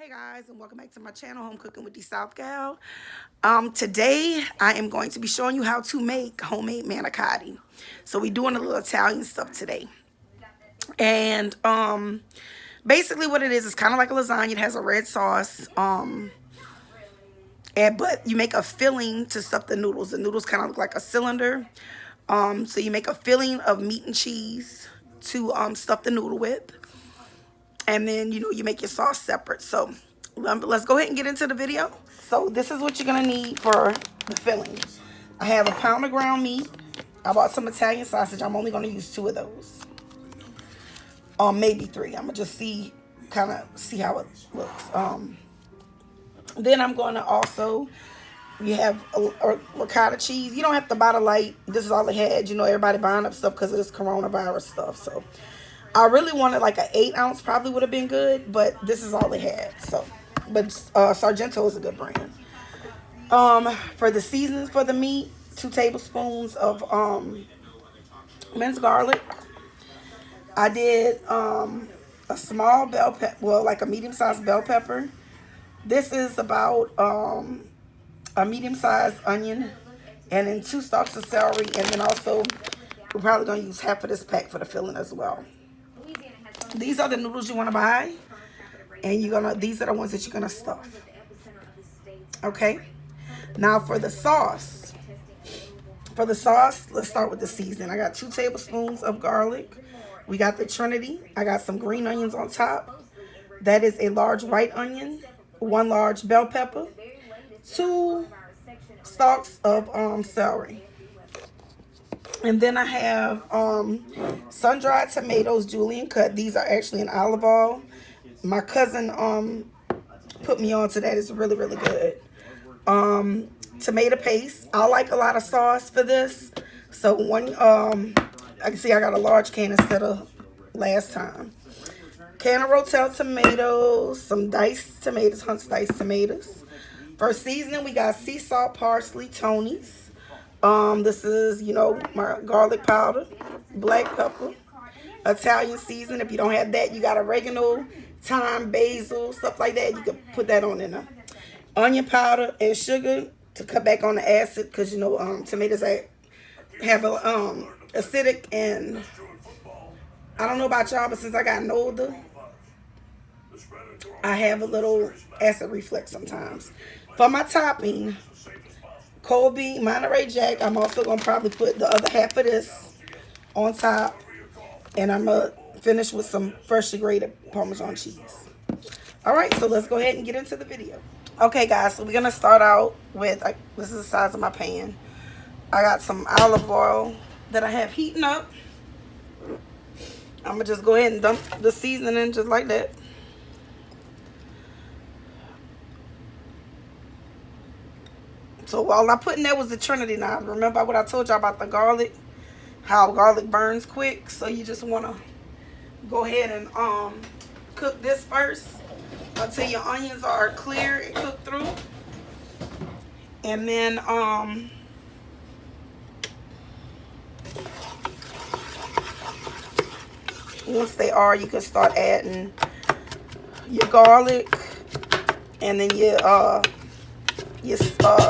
Hey guys, and welcome back to my channel, Home Cooking with the South Gal. Today I am going to be showing you how to make homemade manicotti. So we're doing a little Italian stuff today. And basically what it is kind of like a lasagna. It has a red sauce. But you make a filling to stuff the noodles. The noodles kind of look like a cylinder. So you make a filling of meat and cheese to stuff the noodle with. And then, you make your sauce separate. So let's go ahead and get into the video. So this is what you're going to need for the filling. I have a pound of ground meat. I bought some Italian sausage. I'm only going to use 2 of those. Maybe 3. I'm going to just see how it looks. Then I'm going to also, you have a ricotta cheese. You don't have to buy the light. This is all it had. Everybody buying up stuff because of this coronavirus stuff. So I really wanted like an 8-ounce, probably would have been good, but this is all they had. So, but Sargento is a good brand. For the seasonings for the meat, 2 tablespoons of minced garlic. I did a small bell pepper, well, like a medium-sized bell pepper. This is about a medium-sized onion, and then 2 stalks of celery, and then also we're probably gonna use half of this pack for the filling as well. These are the noodles you want to buy, and these are the ones that you're gonna stuff. Okay. Now for the sauce. Let's start with the seasoning. I got 2 tablespoons of garlic. We got the Trinity. I got some green onions on top. That is a large white onion, 1 large bell pepper, 2 stalks of celery. And then I have sun-dried tomatoes, julienne cut. These are actually an olive oil. My cousin put me on to that. It's really, really good. Tomato paste. I like a lot of sauce for this. So I can see I got a large can instead of last time. Can of Rotel tomatoes, some diced tomatoes, Hunt's diced tomatoes. For seasoning, we got sea salt, parsley, Tony's. This is, my garlic powder, black pepper, Italian season. If you don't have that, you got oregano, thyme, basil, stuff like that. You can put that on in there. Onion powder and sugar to cut back on the acid because, tomatoes have a acidic, and I don't know about y'all, but since I gotten older, I have a little acid reflux sometimes. For my topping, Colby, Monterey Jack. I'm also going to probably put the other half of this on top. And I'm going to finish with some freshly grated Parmesan cheese. Alright, so let's go ahead and get into the video. Okay, guys, so we're going to start out with, this is the size of my pan. I got some olive oil that I have heating up. I'm going to just go ahead and dump the seasoning just like that. So all I put in there was the Trinity. Now, remember what I told y'all about the garlic? How garlic burns quick. So you just want to go ahead and cook this first until your onions are clear and cooked through. And then once they are, you can start adding your garlic and then your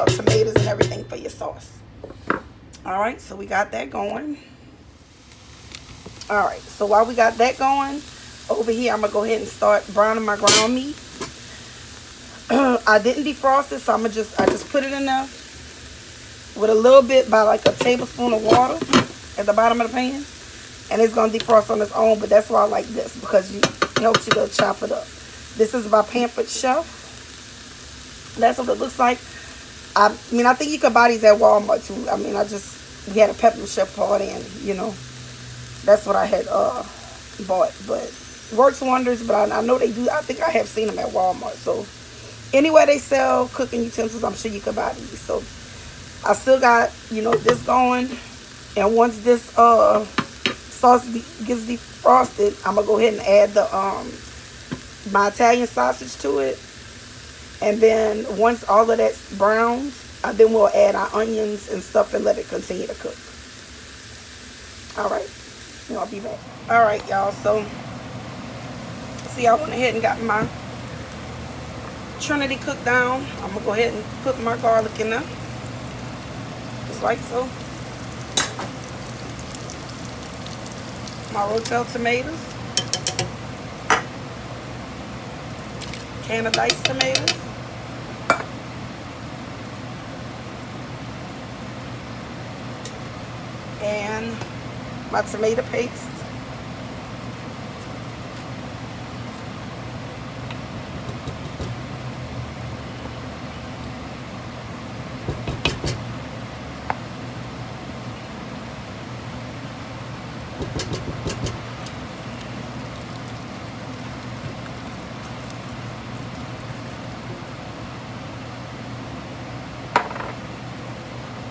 tomatoes and everything for your sauce. Alright, so we got that going. Alright, so while we got that going, over here I'm going to go ahead and start browning my ground meat. I didn't defrost it, so I just put it in there with a little bit, by like a tablespoon of water at the bottom of the pan. And it's going to defrost on its own, but that's why I like this, because it helps you to chop it up. This is by Pampered Chef. That's what it looks like. I think you could buy these at Walmart too. We had a Pepper Chef party, and that's what I had bought. But works wonders. But I know they do. I think I have seen them at Walmart. So anywhere they sell cooking utensils, I'm sure you could buy these. So I still got this going, and once this sauce gets defrosted, I'm gonna go ahead and add the my Italian sausage to it. And then once all of that browns, then we'll add our onions and stuff and let it continue to cook. Alright. I'll be back. Alright, y'all. So, see, I went ahead and got my Trinity cooked down, I'm gonna go ahead and put my garlic in there, just like so. My Rotel tomatoes, can of diced tomatoes, and my tomato paste.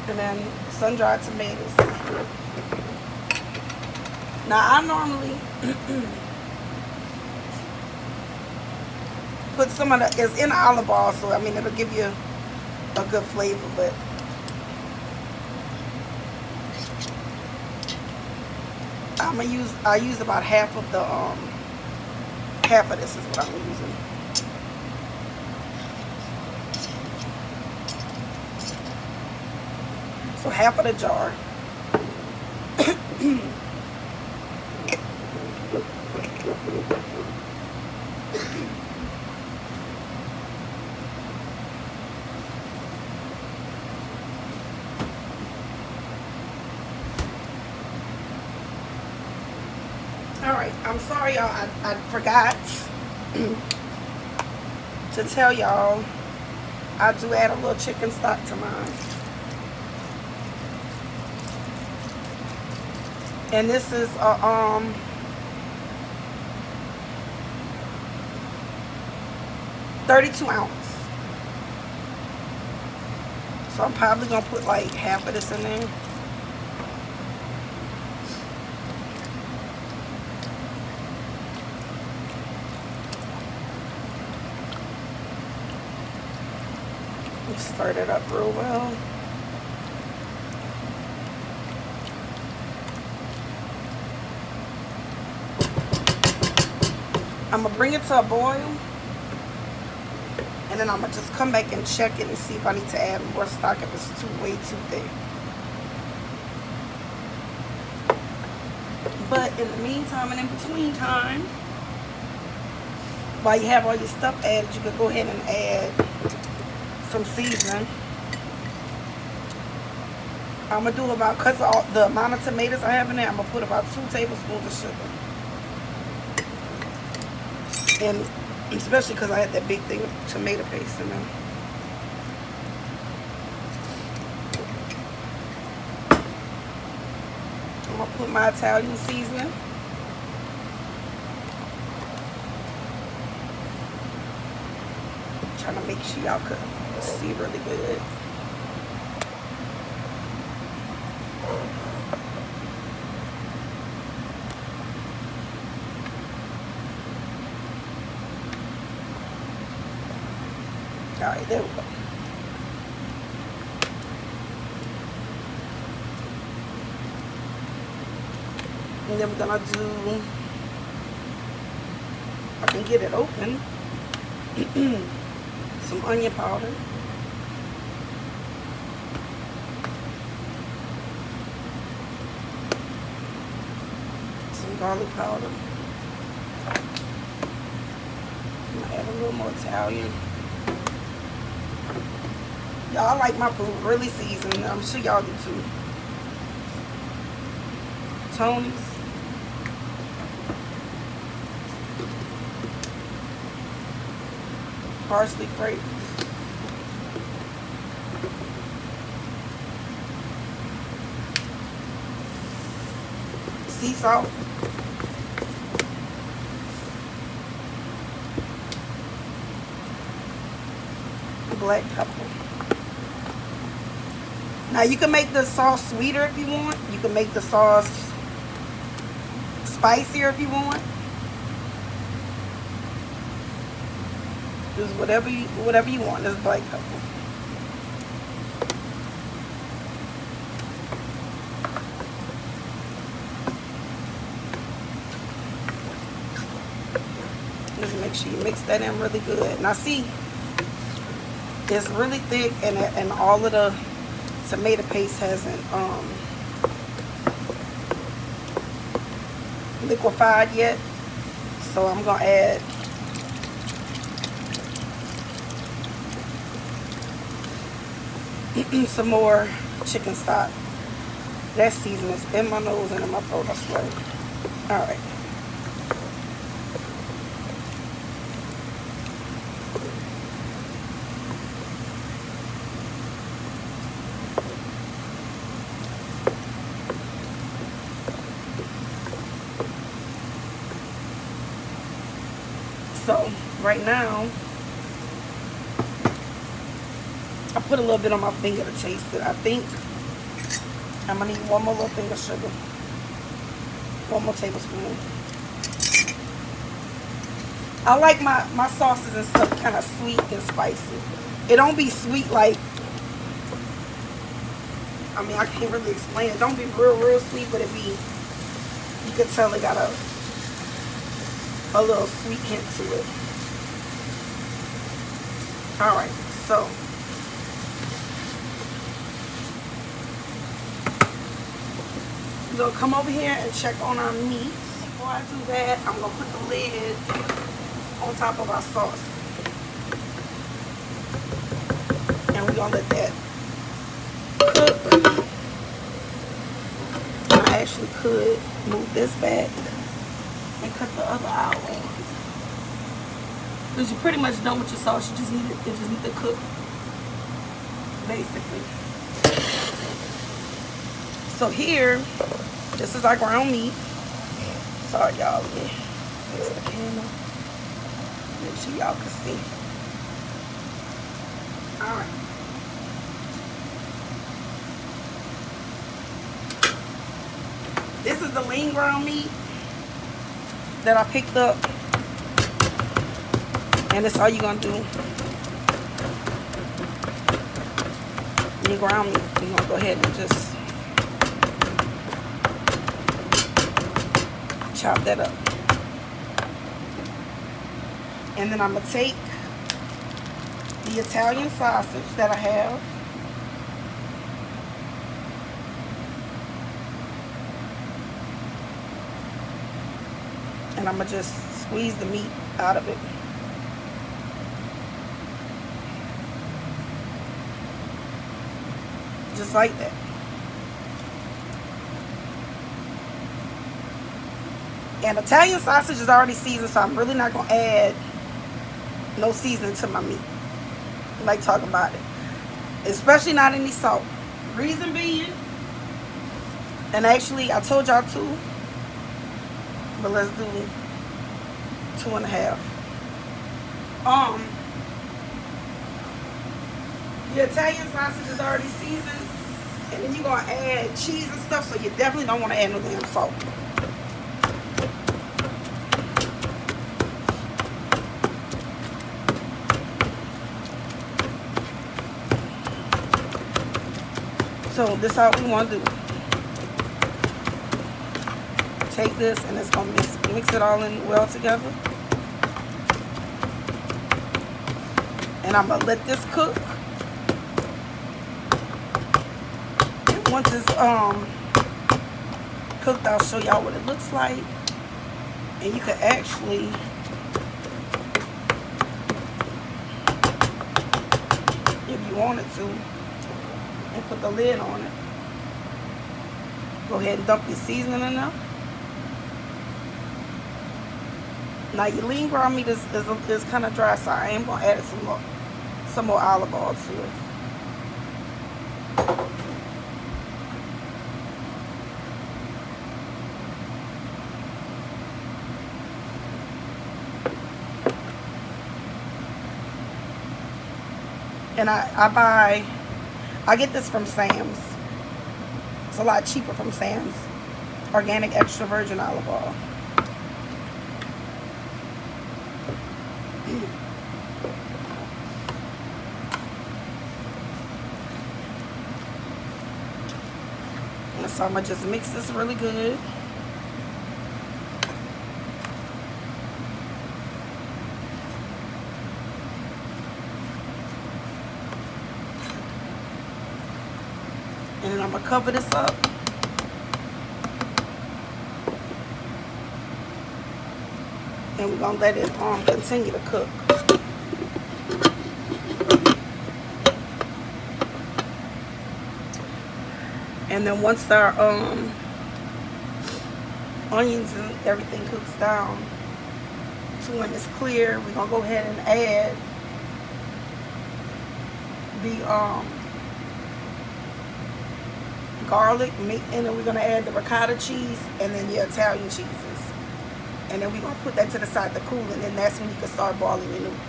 And then sun-dried tomatoes. Now I normally put some of the, it's in olive oil, so I mean it'll give you a good flavor, but I use about half of the half of this is what I'm using. So half of the jar. Alright, I'm sorry y'all, I forgot to tell y'all I do add a little chicken stock to mine. And this is a 32 ounce. So I'm probably gonna put like half of this in there. Stir it up real well. I'm gonna bring it to a boil, and then I'm gonna just come back and check it and see if I need to add more stock if it's way too thick. But in the meantime and in between time, while you have all your stuff added, you can go ahead and add some seasoning. I'm gonna do about, because of the amount of tomatoes I have in there, I'm gonna put about 2 tablespoons of sugar. And especially because I had that big thing of tomato paste in there. I'm gonna put my Italian seasoning. Trying to make sure y'all could see really good. Alright, there we go. And then we're gonna do, I can get it open, some onion powder. Some garlic powder. I'm gonna add a little more Italian. Y'all like my food really seasoned. I'm sure y'all do too. Tony's. Parsley flakes. Sea salt. Black pepper. Now you can make the sauce sweeter if you want. You can make the sauce spicier if you want. Just whatever you want. This black pepper. Just make sure you mix that in really good. Now see, It's really thick, and all of the tomato paste hasn't liquefied yet. So I'm gonna add some more chicken stock. That seasoning is in my nose and in my throat, I swear. All right. So right now, I put a little bit on my finger to taste it. I think I'm gonna need one more little thing of sugar. One more tablespoon. I like my sauces and stuff kind of sweet and spicy. It don't be sweet like, I mean, I can't really explain it. Don't be real sweet, but it be, you can tell it got a little sweet hint to it. All right, so we'll come over here and check on our meat. Before I do that, I'm gonna put the lid on top of our sauce, and we're gonna let that cook. I actually could move this back and cut the other out, because you pretty much done with your sauce. You just need to cook, basically. So here, this is our ground meat. Sorry, y'all. Fix the camera. Make sure y'all can see. All right. This is the lean ground meat that I picked up, and that's all you're gonna do. Your ground meat, you're gonna go ahead and just chop that up. And then I'm gonna take the Italian sausage that I have, and I'm gonna just squeeze the meat out of it. Just like that. And Italian sausage is already seasoned, so I'm really not gonna add no seasoning to my meat. I like talking about it, especially not any salt. Reason being, and actually I told y'all 2, but let's do 2.5. The Italian sausage is already seasoned, and then you're gonna add cheese and stuff, so you definitely don't want to add no damn salt. So this is all we want to do. Take this, and it's gonna mix it all in well together. And I'm gonna let this cook. And once it's cooked, I'll show y'all what it looks like. And you can actually if you wanted to, and put the lid on it. Go ahead and dump your seasoning in there. Now your lean ground meat is kind of dry, so I am gonna add some more olive oil to it. And I get this from Sam's. It's a lot cheaper from Sam's. Organic extra virgin olive oil. And so I'm gonna just mix this really good. And then I'm gonna cover this up. And we're gonna let it continue to cook. And then once our onions and everything cooks down to when it's clear, we're gonna go ahead and add the garlic meat, and then we're gonna add the ricotta cheese and then the Italian cheeses. And then we're gonna put that to the side to cool, and then that's when you can start boiling your noodles.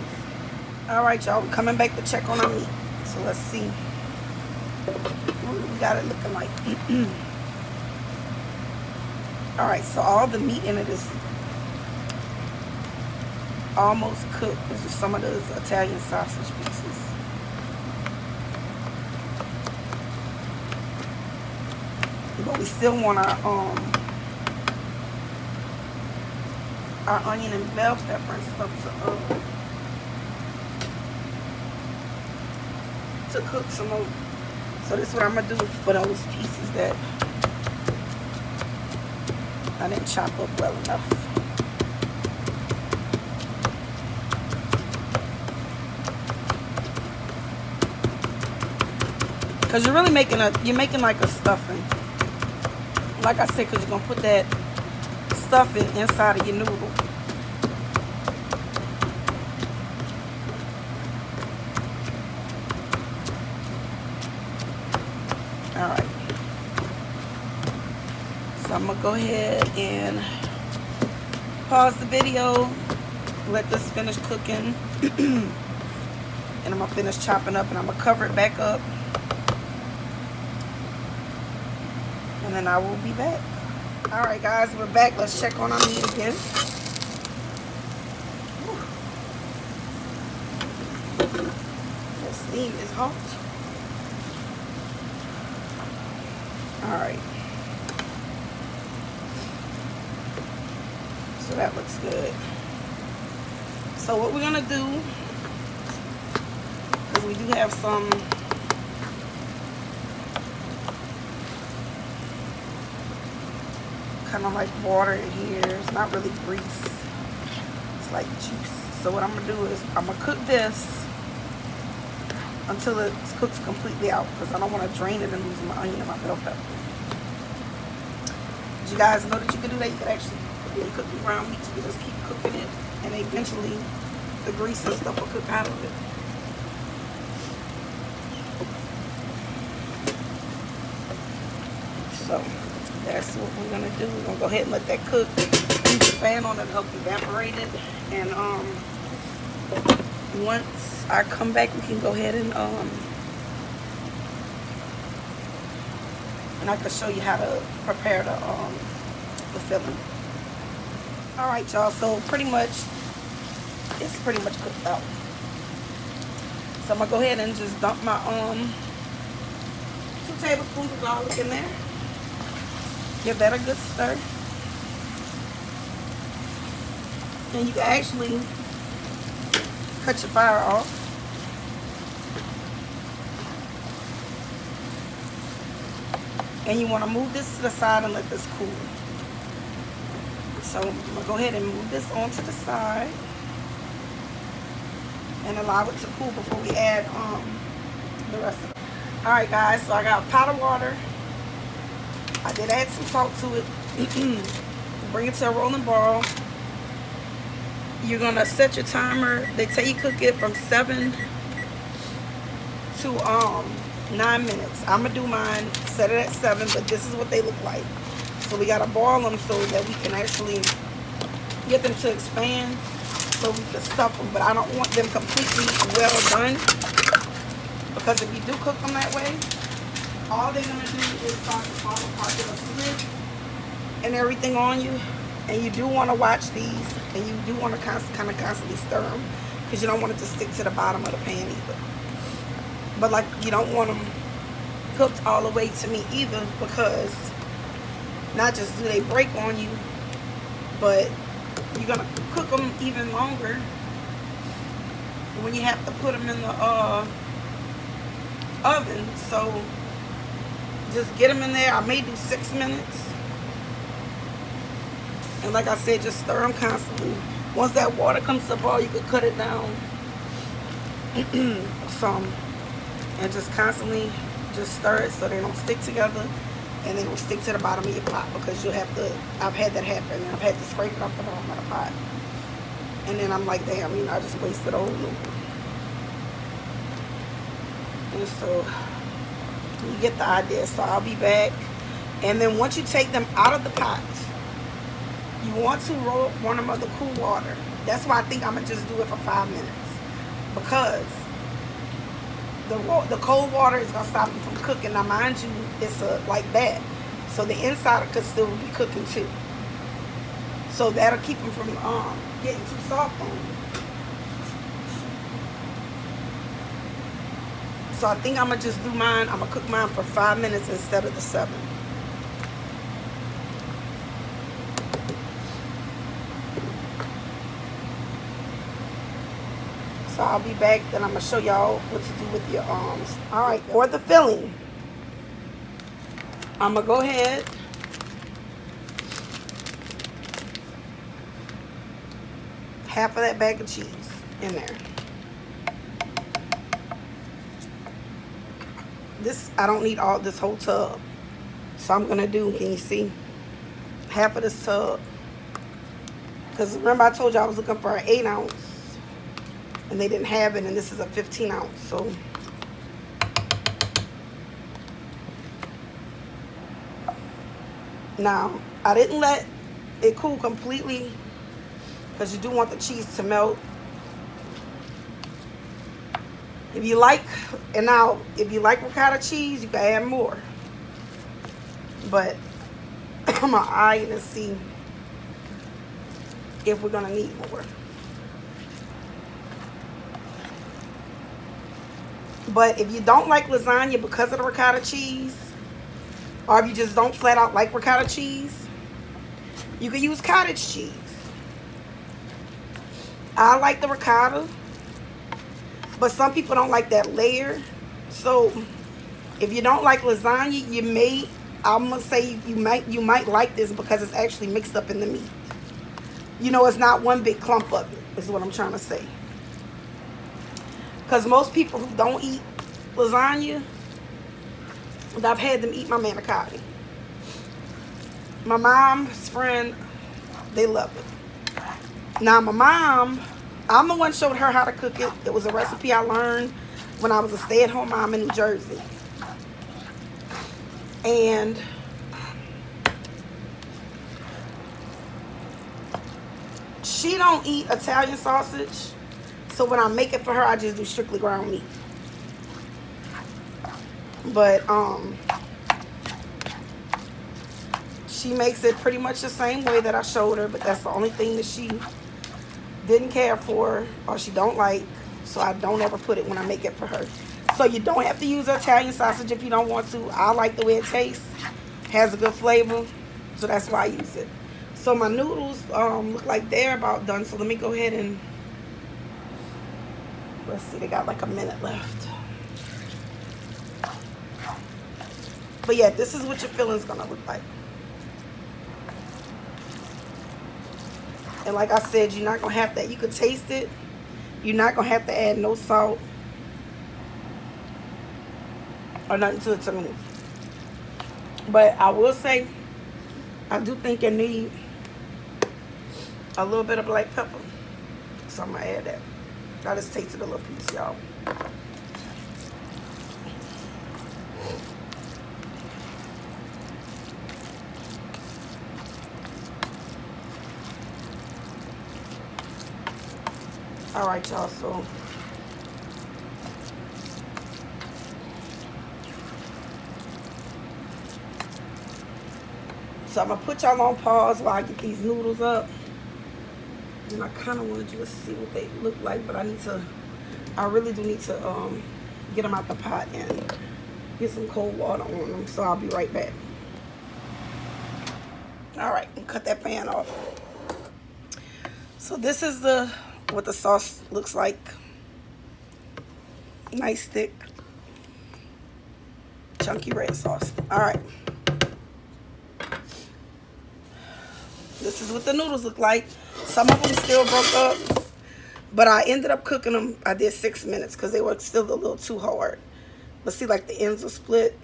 Alright, y'all, we're coming back to check on our meat. So let's see what we got it looking like. Alright, so all the meat in it is almost cooked. This is some of those Italian sausage pieces. But we still want our onion and bell pepper and stuff to cook some more. So this is what I'm gonna do for those pieces that I didn't chop up well enough. Cause you're really making like a stuffing. Like I said, cause you're gonna put that stuffing inside of your noodle. Alright. So I'm gonna go ahead and pause the video, let this finish cooking, and I'm gonna finish chopping up, and I'm gonna cover it back up, and then I will be back. Alright guys, we're back. Let's check on our meat again. The steam is hot. Alright. So that looks good. So what we're gonna do, because we do have some kind of like water in here. It's not really grease. It's like juice. So what I'm gonna do is I'm gonna cook this until it's cooked completely out, because I don't want to drain it and lose my onion and my bell pepper. Did you guys know that you can do that? You can actually, when you cook the ground meat, you can just keep cooking it, and eventually the grease and stuff will cook out of it. So that's what we're gonna do. We're gonna go ahead and let that cook. Keep the fan on to help evaporate it. And once I come back, we can go ahead and I can show you how to prepare the filling. All right, y'all. So it's pretty much cooked out. So I'm gonna go ahead and just dump my 2 tablespoons of garlic in there. Give that a good stir. And you can actually cut your fire off. And you want to move this to the side and let this cool. So I'm going to go ahead and move this onto the side and allow it to cool before we add the rest of it. Alright guys, so I got a pot of water. I did add some salt to it. Bring it to a rolling boil. You're going to set your timer. They tell you cook it from 7 to 9 minutes. I'm going to do mine, set it at 7, but this is what they look like. So we got to boil them so that we can actually get them to expand so we can stuff them. But I don't want them completely well done, because if you do cook them that way, all they're going to do is start to fall apart. They'll slip and everything on you. And you do want to watch these, and you do want to kind of constantly stir them, because you don't want it to stick to the bottom of the pan either. But like, you don't want them cooked all the way to me either, because not just do they break on you, but you're going to cook them even longer when you have to put them in the oven. So just get them in there. I may do 6 minutes. And like I said, just stir them constantly. Once that water comes to boil, you can cut it down some. And just constantly just stir it so they don't stick together. And they will stick to the bottom of your pot, because you'll have to, I've had that happen. I've had to scrape it off the bottom of the pot. And then I'm like, damn, I just wasted a whole noodle. And so you get the idea. So I'll be back. And then once you take them out of the pot, you want to warm them up with cool water. That's why I think I'm going to just do it for 5 minutes. Because the cold water is going to stop them from cooking. Now, mind you, it's like that. So the inside could still be cooking too. So that'll keep them from getting too soft on you. So I think I'm going to just do mine. I'm going to cook mine for 5 minutes instead of the 7. So I'll be back, then I'm going to show y'all what to do with your arms. Alright, for the filling, I'm going to go ahead half of that bag of cheese in there. This, I don't need all this whole tub. So I'm going to do, can you see? Half of this tub. Because remember I told you I was looking for an 8 ounce. And they didn't have it, and this is a 15 ounce. So now I didn't let it cool completely, because you do want the cheese to melt. If you like, and now if you like ricotta cheese, you can add more. But I'm gonna eye it and see if we're gonna need more. But if you don't like lasagna because of the ricotta cheese, or if you just don't flat out like ricotta cheese, you can use cottage cheese. I like the ricotta, but some people don't like that layer. So if you don't like lasagna, you may, I'm gonna say you might like this, because it's actually mixed up in the meat. It's not one big clump of it, is what I'm trying to say. Because most people who don't eat lasagna, I've had them eat my manicotti. My mom's friend, they love it. Now, my mom, I'm the one who showed her how to cook it. It was a recipe I learned when I was a stay-at-home mom in New Jersey. And she don't eat Italian sausage. So when I make it for her, I just do strictly ground meat. But she makes it pretty much the same way that I showed her, but that's the only thing that she didn't care for or she don't like. So I don't ever put it when I make it for her. So you don't have to use Italian sausage if you don't want to. I like the way it tastes. Has a good flavor. So that's why I use it. So my noodles look like they're about done. So let me go ahead and, let's see, they got like a minute left. But yeah, this is what your filling's gonna look like. And like I said, you're not gonna have to, you can taste it. You're not gonna have to add no salt or nothing to it to me. But I will say, I do think you need a little bit of black pepper. So I'm gonna add that. I just tasted a little piece, y'all. All right, y'all, so I'm gonna put y'all on pause while I get these noodles up. And I kind of wanted you to see what they look like, but I really do need to get them out the pot and get some cold water on them. So I'll be right back. All right, cut that pan off. So this is what the sauce looks like. Nice thick chunky red sauce. All right. This is what the noodles look like. Some of them still broke up, but I ended up cooking them. I did 6 minutes because they were still a little too hard. But see, like the ends are split.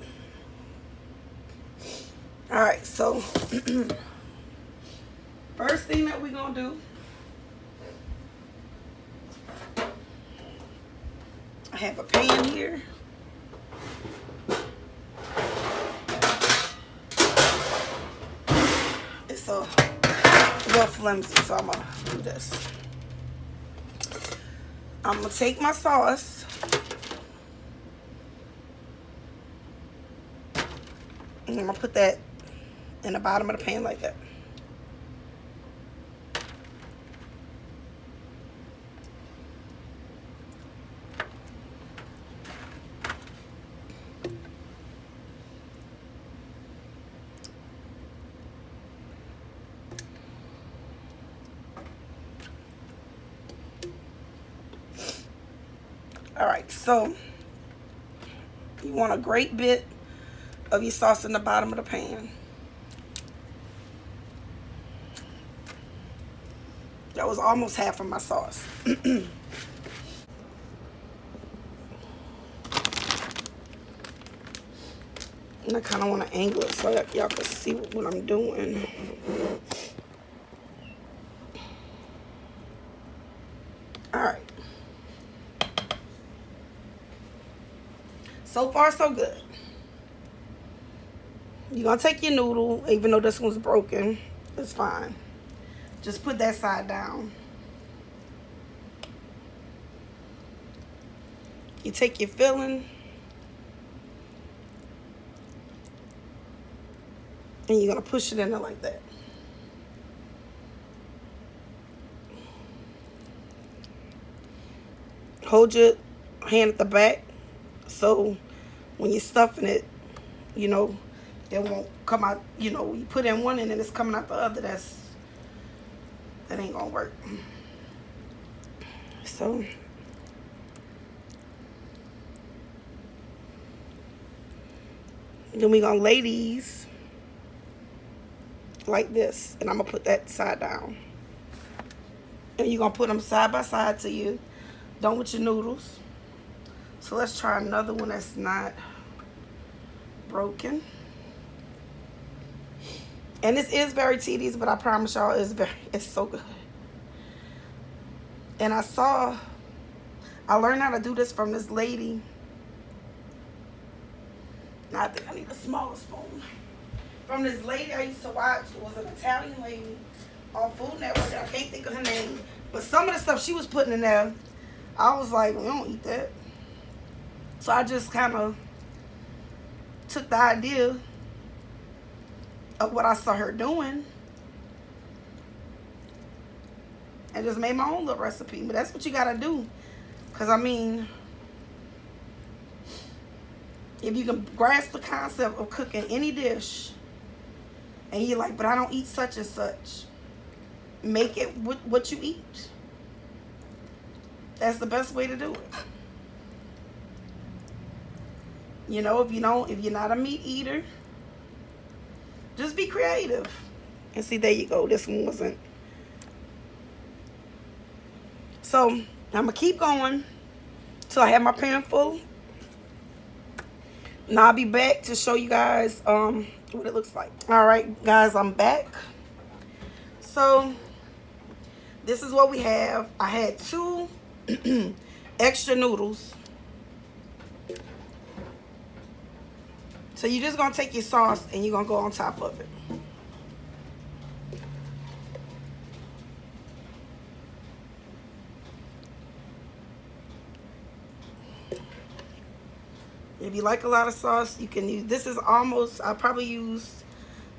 All right, so first thing that we're gonna do, I have a pan here. It's a little flimsy, so I'm gonna do this. I'm gonna take my sauce and I'm gonna put that in the bottom of the pan like that. All right, so you want a great bit of your sauce in the bottom of the pan. That was almost half of my sauce. And I kind of want to angle it so that y'all can see what I'm doing. All right. So far, so good. You're going to take your noodle, even though this one's broken. It's fine. Just put that side down. You take your filling. And you're going to push it in there like that. Hold your hand at the back. So when you're stuffing it, you know, it won't come out, you know, you put in one and then it's coming out the other. That ain't gonna work. So then we gonna lay these like this, and I'm gonna put that side down. And you're gonna put them side by side till you're done with your noodles. So let's try another one that's not broken. And this is very tedious, but I promise y'all it's so good. And I learned how to do this from this lady. Now I think I need a smaller spoon. From this lady I used to watch. It was an Italian lady on Food Network. I can't think of her name. But some of the stuff she was putting in there, I was like, we don't eat that. So I just kind of took the idea of what I saw her doing and just made my own little recipe. But that's what you got to do. Because, I mean, if you can grasp the concept of cooking any dish and you're like, but I don't eat such and such, make it what you eat. That's the best way to do it. You know, if you're not a meat eater, just be creative. And see, there you go. This one wasn't. So I'm gonna keep going till I have my pan full. Now I'll be back to show you guys what it looks like. All right, guys, I'm back. So this is what we have. I had 2 extra noodles. So you're just gonna take your sauce and you're gonna go on top of it. If you like a lot of sauce, you can use, this is almost, I probably use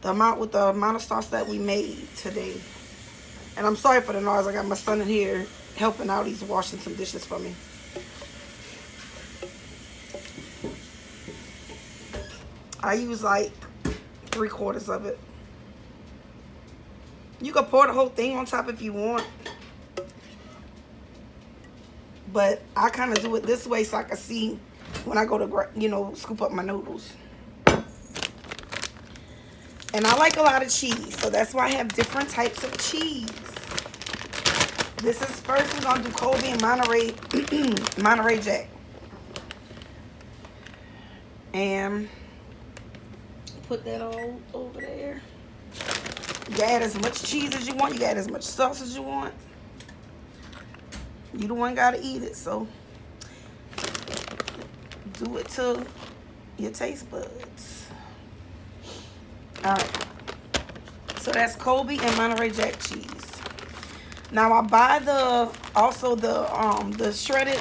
the amount of sauce that we made today. And I'm sorry for the noise. I got my son in here helping out. He's washing some dishes for me. I use like 3/4 of it. You can pour the whole thing on top if you want. But I kind of do it this way so I can see when I go to, you know, scoop up my noodles. And I like a lot of cheese, so that's why I have different types of cheese. This is first we're gonna do Colby and Monterey Monterey Jack. And put that all over there. You can add as much cheese as you want. You can add as much sauce as you want. You the one gotta eat it, so do it to your taste buds. All right. So that's Colby and Monterey Jack cheese. Now I buy the shredded.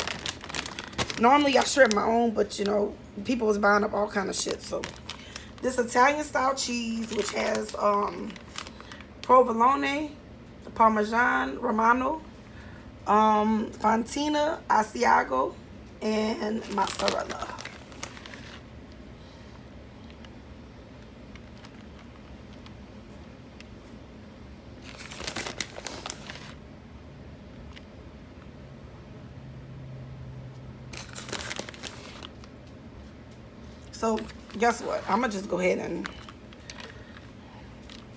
Normally I shred my own, but you know, people was buying up all kind of shit. So this Italian style cheese, which has provolone, Parmesan Romano, Fontina, Asiago, and mozzarella. So guess what? I'm gonna just go ahead and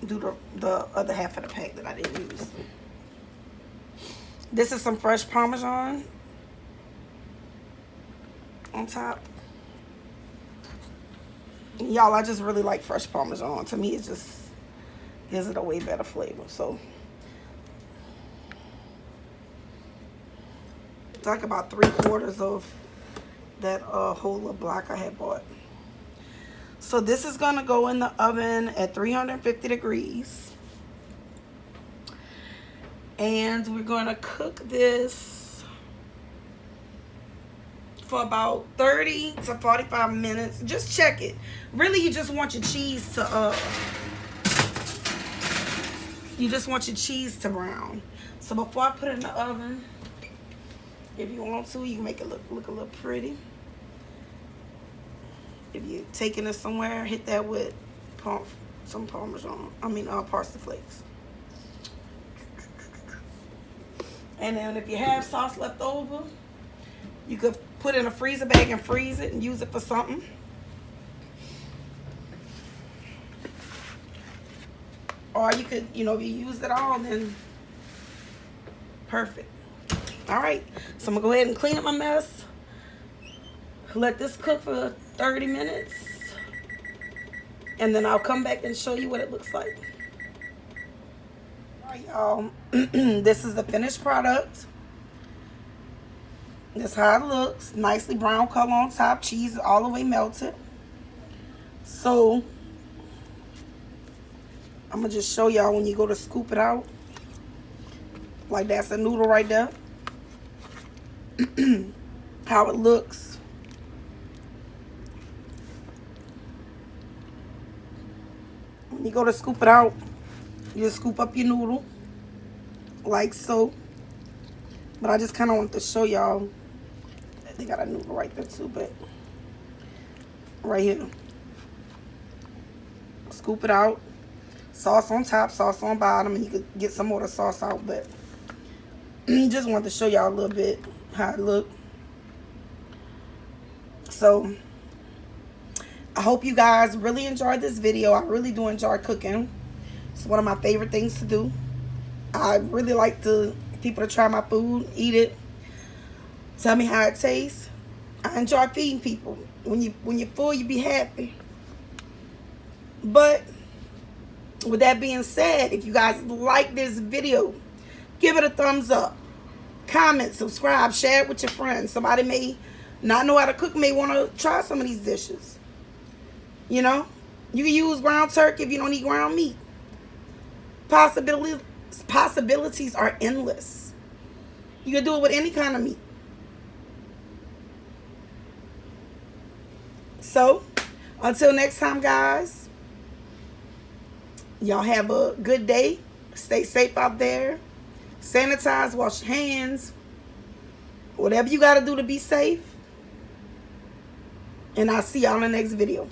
do the other half of the pack that I didn't use. This is some fresh Parmesan on top. Y'all, I just really like fresh Parmesan. To me, it just gives it a way better flavor. So it's like about 3/4 of that whole little block I had bought. So this is gonna go in the oven at 350 degrees. And we're gonna cook this for about 30 to 45 minutes. Just check it. Really, you just want your cheese to brown. So before I put it in the oven, if you want to, you can make it look a little pretty. If you're taking it somewhere, hit that with some Parmesan. Parsley flakes. And then if you have sauce left over, you could put it in a freezer bag and freeze it and use it for something. Or you could, if you use it all, then perfect. All right, so I'm gonna go ahead and clean up my mess. Let this cook for 30 minutes. And then I'll come back and show you what it looks like. All right, y'all. This is the finished product. That's how it looks. Nicely brown color on top. Cheese is all the way melted. So I'm gonna just show y'all when you go to scoop it out. Like that's a noodle right there. How it looks. When you go to scoop it out, you just scoop up your noodle like so. But I just kind of want to show y'all. They got a noodle right there too, but right here. Scoop it out. Sauce on top, sauce on bottom, and you could get some more of the sauce out, but just wanted to show y'all a little bit how it looked. So I hope you guys really enjoyed this video. I really do enjoy cooking. It's one of my favorite things to do. I really like people to try my food, eat it, tell me how it tastes. I enjoy feeding people. When you're full, you be happy. But with that being said, if you guys like this video, give it a thumbs up, comment, subscribe, share it with your friends. Somebody may not know how to cook, may want to try some of these dishes. You can use ground turkey if you don't eat ground meat. Possibilities are endless. You can do it with any kind of meat. So, until next time, guys, y'all have a good day. Stay safe out there. Sanitize, wash your hands. Whatever you got to do to be safe. And I'll see y'all in the next video.